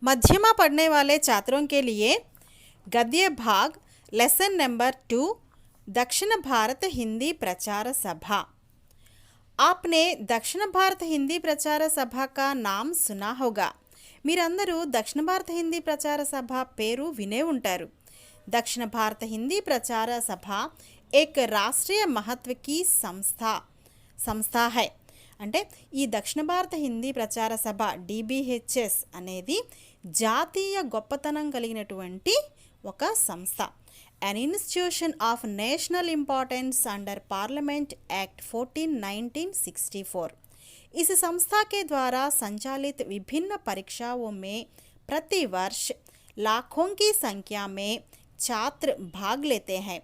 मध्यमा पढ़ने वाले छात्रों के लिए गद्य भाग लेसन नंबर 2 दक्षिण भारत हिंदी प्रचार सभा। आपने दक्षिण भारत हिंदी प्रचार सभा का नाम सुना होगा। మీరందరూ దక్షిణ భారత హిందీ ప్రచార సభ పేరు వినే ఉంటారు। दक्षिण भारत हिंदी प्रचार सभा एक राष्ट्रीय महत्व की संस्था है। అంటే ఈ దక్షిణ భారత హిందీ ప్రచార సభ DBHS అనేది జాతీయ గొప్పతనం కలిగినటువంటి ఒక సంస్థ। An institution of national importance under Parliament Act 14 1964। इस संस्था के द्वारा संचालित विभिन्न परीक्षाओं में प्रतिवर्ष लाखों की संख्या में छात्र भाग लेते हैं।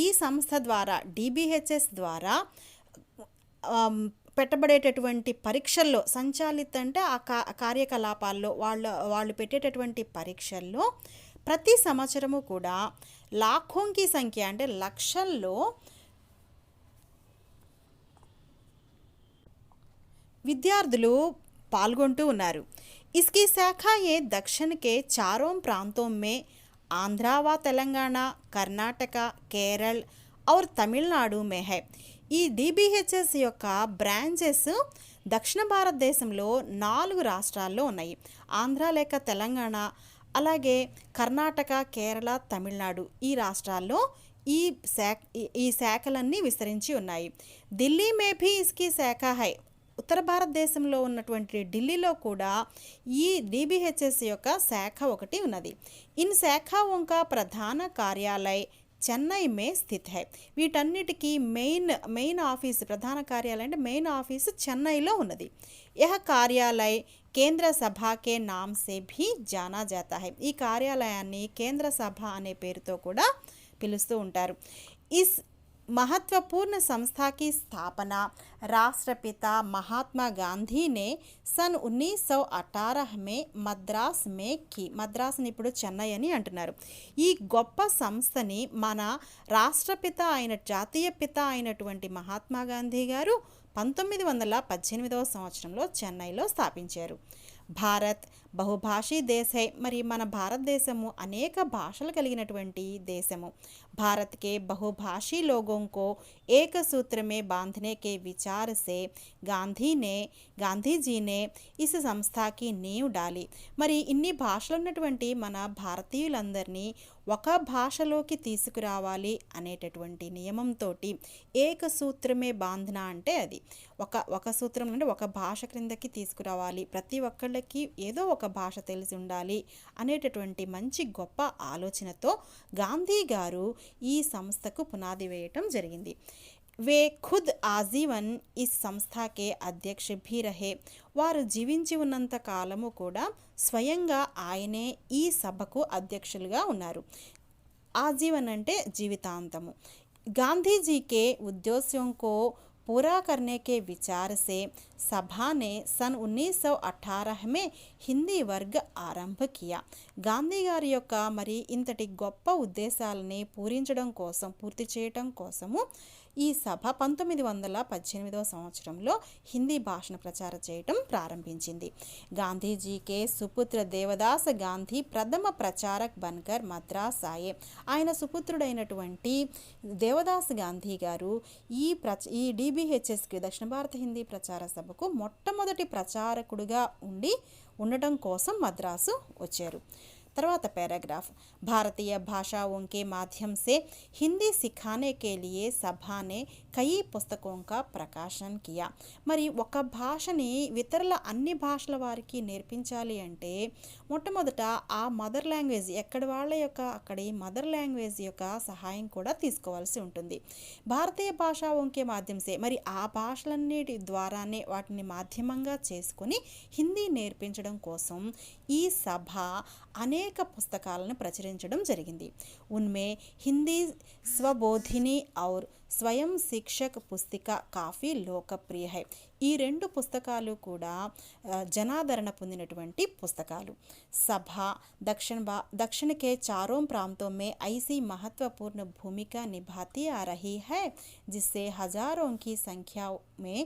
ఈ సంస్థ ద్వారా DBHS ద్వారా పెట్టబడేటటువంటి పరీక్షల్లో సంచాలిత అంటే ఆ కార్యకలాపాల్లో వాళ్ళు పెట్టేటటువంటి పరీక్షల్లో ప్రతి సంవత్సరము కూడా లాఖోంకి సంఖ్య అంటే లక్షల్లో విద్యార్థులు పాల్గొంటూ ఉన్నారు। इसकी शाखा ये दक्षिण के चारों प्रांतों में आंध्रा व तेलंगाना, कर्नाटक, केरल और तमिलनाडु में है। ఈ DBHS యొక్క బ్రాంచెస్ దక్షిణ భారతదేశంలో 4 రాష్ట్రాల్లో ఉన్నాయి। ఆంధ్ర లేక తెలంగాణ, అలాగే కర్ణాటక, కేరళ, తమిళనాడు ఈ రాష్ట్రాల్లో ఈ శాఖలన్నీ విస్తరించి ఉన్నాయి। ఢిల్లీ మే భీ ఇస్కి శాఖ హై। ఉత్తర భారతదేశంలో ఉన్నటువంటి ఢిల్లీలో కూడా ఈ DBHS యొక్క శాఖ ఒకటి ఉన్నది। ఇన్ శాఖాओं का ప్రధాన కార్యాలయ చెన్నై మే స్థిత్ హై। వీటన్నిటికీ మెయిన్ ఆఫీస్ ప్రధాన కార్యాలయం అంటే మెయిన్ ఆఫీసు చెన్నైలో ఉన్నది। యహ కార్యాలయ కేంద్ర సభ కే నామ్ సే భీ జానా జాతా హై। ఈ కార్యాలయాన్ని కేంద్ర సభ అనే పేరుతో కూడా పిలుస్తూ ఉంటారు। ఇస్ महत्वपूर्ण संस्था की स्थापना राष्ट्रपिता महात्मा गांधी ने सन 1918 में మద్రాస్ మే కి। మద్రాస్ని ఇప్పుడు చెన్నై అని అంటున్నారు। ఈ గొప్ప సంస్థని మన రాష్ట్రపిత అయిన జాతీయ పిత అయినటువంటి మహాత్మా గాంధీ గారు 1918వ సంవత్సరంలో చెన్నైలో స్థాపించారు। భారత్ బహుభాషీ దేశ హై। మరి మన భారతదేశము అనేక భాషలు కలిగినటువంటి దేశము। भारत के बहुभाषी लोगों को एक सूत्र में बांधने के विचार से गांधी जी ने इस संस्था की नींव डाली। మరి ఇన్ని భాషలు ఉన్నటువంటి మన భారతీయులందరినీ ఒక భాషలోకి తీసుకురావాలి అనేటటువంటి నియమంతో ఏక సూత్రమే బాంధన అంటే అది ఒక సూత్రం అంటే ఒక భాష క్రిందకి తీసుకురావాలి, ప్రతి ఒక్కళ్ళకి ఏదో ఒక భాష తెలిసి ఉండాలి అనేటటువంటి మంచి గొప్ప ఆలోచనతో గాంధీ గారు ఈ సంస్థకు పునాది వేయటం జరిగింది। वे खुद आजीवन इस संस्था के अध्यक्ष भी रहे। వారు జీవించి ఉన్నంత కాలము కూడా స్వయంగా ఆయనే ఈ సభకు అధ్యక్షులుగా ఉన్నారు। ఆజీవన్ అంటే జీవితాంతము। गांधी के उद्देश्यों को पूरा करने के विचार से सभा ने सन 1918 में హిందీ వర్గ ఆరంభ కియా। గాంధీ గారి యొక్క మరి ఇంతటి గొప్ప ఉద్దేశాలని పూర్తి చేయటం కోసము ఈ సభ 1918వ సంవత్సరంలో హిందీ భాషను ప్రచారం చేయటం ప్రారంభించింది। గాంధీజీకే సుపుత్ర దేవదాస్ గాంధీ ప్రథమ ప్రచారక్ బన్కర్ మద్రాస్ ఆయే। ఆయన సుపుత్రుడైనటువంటి దేవదాస్ గాంధీ గారు ఈ DBHSకి దక్షిణ భారత హిందీ ప్రచార సభకు మొట్టమొదటి ప్రచారకుడుగా ఉండటం కోసం మద్రాసు వచ్చారు। తర్వాత पैराग्राफ भारतीय भाषाओं के माध्यम से हिंदी सिखाने के लिए सभा ने कई पुस्तकों का प्रकाशन किया। మరి ఒక భాషని ఇతరుల అన్ని భాషల వారికి నేర్పించాలి అంటే మొట్టమొదట ఆ మదర్ లాంగ్వేజ్ అక్కడి మదర్ లాంగ్వేజ్ యొక్క సహాయం కూడా తీసుకోవాల్సి ఉంటుంది। భారతీయ భాషాओं के माध्यम से మరి ఆ భాషలన్నిటి ద్వారానే వాటిని మాధ్యమంగా చేసుకొని హిందీ నేర్పించడం కోసం ఈ సభ అనేక పుస్తకాలను ప్రచురించడం జరిగింది। उनमें हिंदी स्वबोधिनी और స్వయం శిక్షక్ పుస్తిక కాఫీ లోకప్రియ హై. ఈ రెండు పుస్తకాలు కూడా జనాదరణ పొందినటువంటి పుస్తకాలు. సభ दक्षिण के चारों प्रांतों में ऐसी महत्वपूर्ण भूमिका निभाती आ रही है जिससे हजारों की संख्या में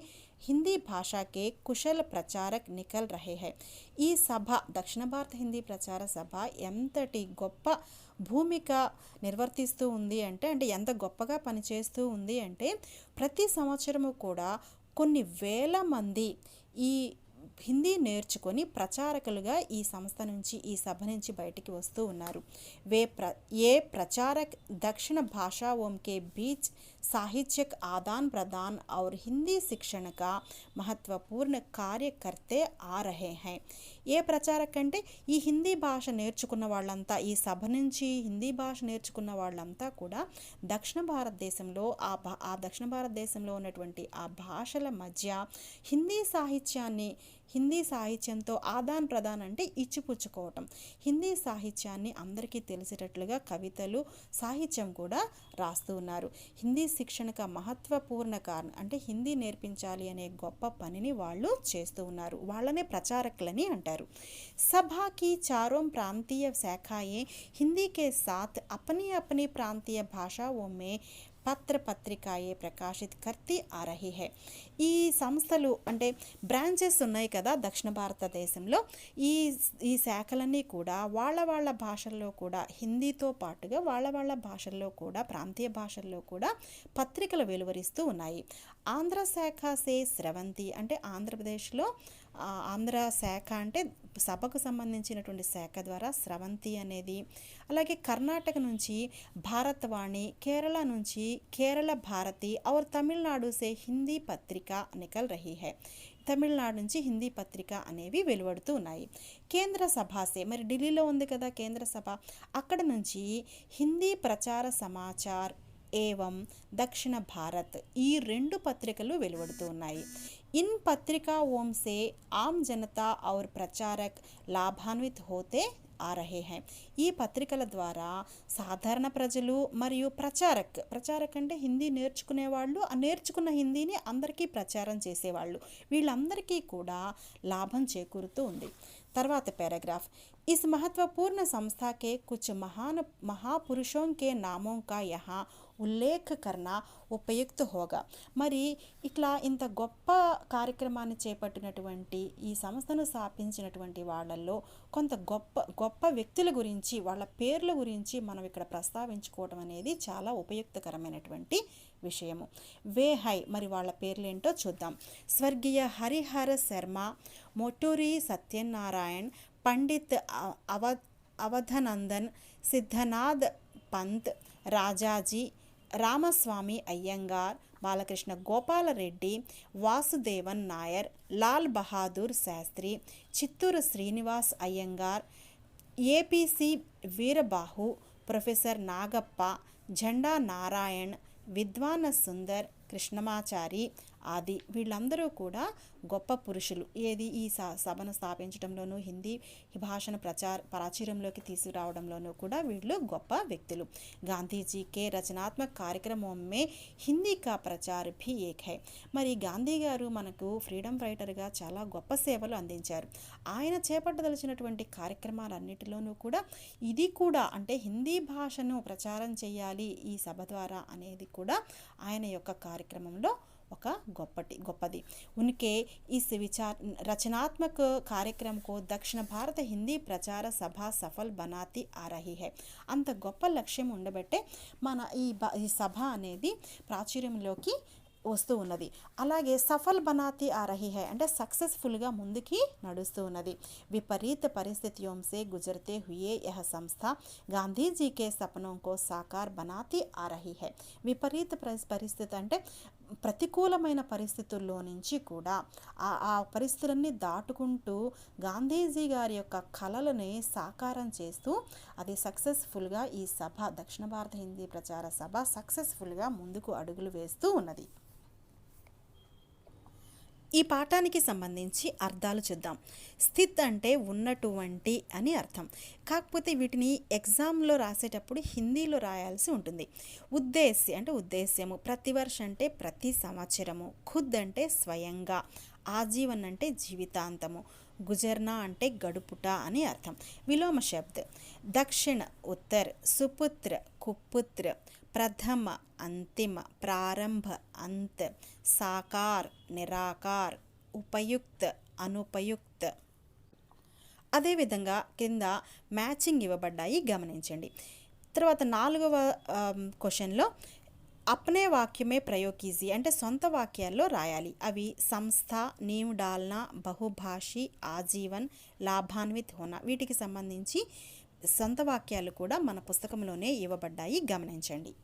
హిందీ భాషకే కుశల ప్రచారక్ నికల్ రహే హై. ఈ సభ దక్షిణ భారత హిందీ ప్రచార సభ ఎంతటి గొప్ప భూమిక నిర్వర్తిస్తూ ఉంది అంటే ఎంత గొప్పగా పనిచేస్తూ ఉంది అంటే ప్రతి సంవత్సరము కూడా కొన్ని వేల మంది ఈ హిందీ నేర్చుకొని ప్రచారకులుగా ఈ సంస్థ నుంచి ఈ సభ నుంచి బయటికి వస్తూ ఉన్నారు. ఏ ప్రచారక్ దక్షిణ భాషాओं के बीच साहित्यिक आदान प्रदान और हिंदी शिक्षण का महत्वपूर्ण कार्य करते आ रहे हैं. ఏ ప్రచారక్ అంటే ఈ హిందీ భాష నేర్చుకున్న వాళ్ళంతా, ఈ సభ నుంచి హిందీ భాష నేర్చుకున్న వాళ్ళంతా కూడా దక్షిణ భారతదేశంలో ఆ దక్షిణ భారతదేశంలో ఉన్నటువంటి ఆ భాషల మధ్య హిందీ సాహిత్యంతో ఆదాన్ ప్రదాన్ అంటే ఇచ్చిపుచ్చుకోవటం, హిందీ సాహిత్యాన్ని అందరికీ తెలిసేటట్లుగా కవితలు సాహిత్యం కూడా రాస్తూ ఉన్నారు. హిందీ శిక్షణకు మహత్వపూర్ణ కారణం అంటే హిందీ నేర్పించాలి అనే గొప్ప పనిని వాళ్ళు చేస్తూ ఉన్నారు. వాళ్ళనే ప్రచారకులని అంటారు. सभा की चारों प्रांतीय शाखाएं हिंदी के साथ अपनी अपनी प्रांतीय भाषाओं में పత్ర పత్రికాయే ప్రకాశిత్ కర్తీ ఆ రహీ హై. ఈ సంస్థలు అంటే బ్రాంచెస్ ఉన్నాయి కదా దక్షిణ భారతదేశంలో, ఈ శాఖలన్నీ కూడా వాళ్ళ భాషల్లో కూడా హిందీతో పాటుగా వాళ్ళ భాషల్లో కూడా ప్రాంతీయ భాషల్లో కూడా పత్రికలు వెలువరిస్తూ ఉన్నాయి. ఆంధ్ర శాఖ సే స్రవంతి అంటే ఆంధ్రప్రదేశ్లో ఆంధ్ర శాఖ అంటే సభకు సంబంధించినటువంటి శాఖ ద్వారా స్రవంతి అనేది, అలాగే కర్ణాటక నుంచి భారతవాణి, కేరళ నుంచి కేరళ భారతి और తమిళనాడు సే హిందీ పత్రిక నికల్ రహీ హై. తమిళనాడు నుంచి హిందీ పత్రిక అనేవి వెలువడుతూ ఉన్నాయి. కేంద్ర సభాసే మరి ఢిల్లీలో ఉంది కదా కేంద్ర సభ, అక్కడ నుంచి హిందీ ప్రచార సమాచార్ ఏవం దక్షిణ భారత్ ఈ రెండు పత్రికలు వెలువడుతూ ఉన్నాయి. इन पत्रिकाओं से आम जनता और प्रचारक लाभान्वित होते आ रहे हैं. ఈ పత్రికల ద్వారా సాధారణ ప్రజలు మరియు ప్రచారక్ అంటే హిందీ నేర్చుకునేవాళ్ళు, ఆ నేర్చుకున్న హిందీని అందరికీ ప్రచారం చేసేవాళ్ళు, వీళ్ళందరికీ కూడా లాభం చేకూరుతూ ఉంది. తర్వాత पैराग्राफ इस महत्वपूर्ण संस्था के कुछ महान महापुरुषों के नामों का यहाँ ఉల్లేఖ కర్ణ ఉపయుక్త హోగా. మరి ఇట్లా ఇంత గొప్ప కార్యక్రమాన్ని చేపట్టినటువంటి ఈ సంస్థను స్థాపించినటువంటి వాళ్ళల్లో కొంత గొప్ప వ్యక్తుల గురించి వాళ్ళ పేర్ల గురించి మనం ఇక్కడ ప్రస్తావించుకోవడం అనేది చాలా ఉపయుక్తకరమైనటువంటి విషయము. వే హై మరి వాళ్ళ పేర్లేంటో చూద్దాం. స్వర్గీయ హరిహర శర్మ, మొటూరి సత్యనారాయణ్, పండిత్ అవధనందన్, సిద్ధనాథ్ పంత్, రాజాజీ, రామస్వామి అయ్యంగార్, బాలకృష్ణ గోపాలరెడ్డి, వాసుదేవన్ నాయర్, లాల్ బహాదూర్ శాస్త్రి, చిత్తూరు శ్రీనివాస్ అయ్యంగార్, ఏపీసీ వీరబాహు, ప్రొఫెసర్ నాగప్ప, జెండా నారాయణ్, విద్వాన సుందర్, కృష్ణమాచారి ఆది వీళ్ళందరూ కూడా గొప్ప పురుషులు. ఏది ఈ సభను స్థాపించడంలోనూ హిందీ భాషను ప్రాచుర్యంలోకి తీసుకురావడంలోనూ కూడా వీళ్ళు గొప్ప వ్యక్తులు. గాంధీజీ కే రచనాత్మక కార్యక్రమం మే హిందీ కా ప్రచార్ భీ ఏక్ హై. మరి గాంధీ గారు మనకు ఫ్రీడమ్ ఫైటర్గా చాలా గొప్ప సేవలు అందించారు. ఆయన చేపట్టదలిచినటువంటి కార్యక్రమాలన్నిటిలోనూ కూడా ఇది కూడా అంటే హిందీ భాషను ప్రచారం చేయాలి ఈ సభ ద్వారా అనేది కూడా ఆయన యొక్క కార్యక్రమంలో ఒక గొప్పది. ఉన్కే इस विचार रचनात्मक कार्यक्रम को दक्षिण भारत हिंदी प्रचार सभा सफल बनाती आ रही है. అంత గొప్ప లక్ష్యం ఉండబట్టే మన ఈ సభ అనేది ప్రాచుర్యంలోకి వస్తూ ఉన్నది. అలాగే సఫల్ బనాతి ఆ రహీ హై అంటే సక్సెస్ఫుల్గా ముందుకి నడుస్తూ ఉన్నది. విపరీత పరిస్థితియోं से गुजरते हुए यह संस्था गांधी जी के सपनों को साकार बनाती आ रही है. విపరీత పరిస్థితి అంటే ప్రతికూలమైన పరిస్థితుల్లో నుంచి కూడా ఆ పరిస్థితులన్నీ దాటుకుంటూ గాంధీజీ గారి యొక్క కలలని సాకారం చేస్తూ అది సక్సెస్ఫుల్గా ఈ సభ దక్షిణ భారత హిందీ ప్రచార సభ సక్సెస్ఫుల్గా ముందుకు అడుగులు వేస్తూ ఉన్నది. ఈ పాఠానికి సంబంధించి అర్థాలు చూద్దాం. స్థిత్ అంటే ఉన్నటువంటి అని అర్థం. కాకపోతే వీటిని ఎగ్జామ్లో రాసేటప్పుడు హిందీలో రాయాల్సి ఉంటుంది. ఉద్దేశ్య అంటే ఉద్దేశ్యము, ప్రతివర్ష అంటే ప్రతి సంవత్సరము, ఖుద్ అంటే స్వయంగా, ఆజీవన్ అంటే జీవితాంతము, గుజర్నా అంటే గడుపుట అని అర్థం. విలోమ శబ్ద్ దక్షిణ ఉత్తర్, సుపుత్ర కుపుత్ర, ప్రథమ అంతిమ, ప్రారంభ అంత్, సాకార్ నిరాకార్, ఉపయుక్త అనుపయుక్త. అదేవిధంగా కింద మ్యాచింగ్ ఇవ్వబడ్డాయి, గమనించండి. తర్వాత 4వ క్వశ్చన్లో అప్నే వాక్యమే ప్రయోగ్ కీజిए అంటే సొంత వాక్యాల్లో రాయాలి. అవి సంస్థ, నీవ్ డాల్నా, బహుభాషి, ఆజీవన్, లాభాన్విత్ హోనా. వీటికి సంబంధించి సొంత వాక్యాలు కూడా మన పుస్తకంలోనే ఇవ్వబడ్డాయి, గమనించండి.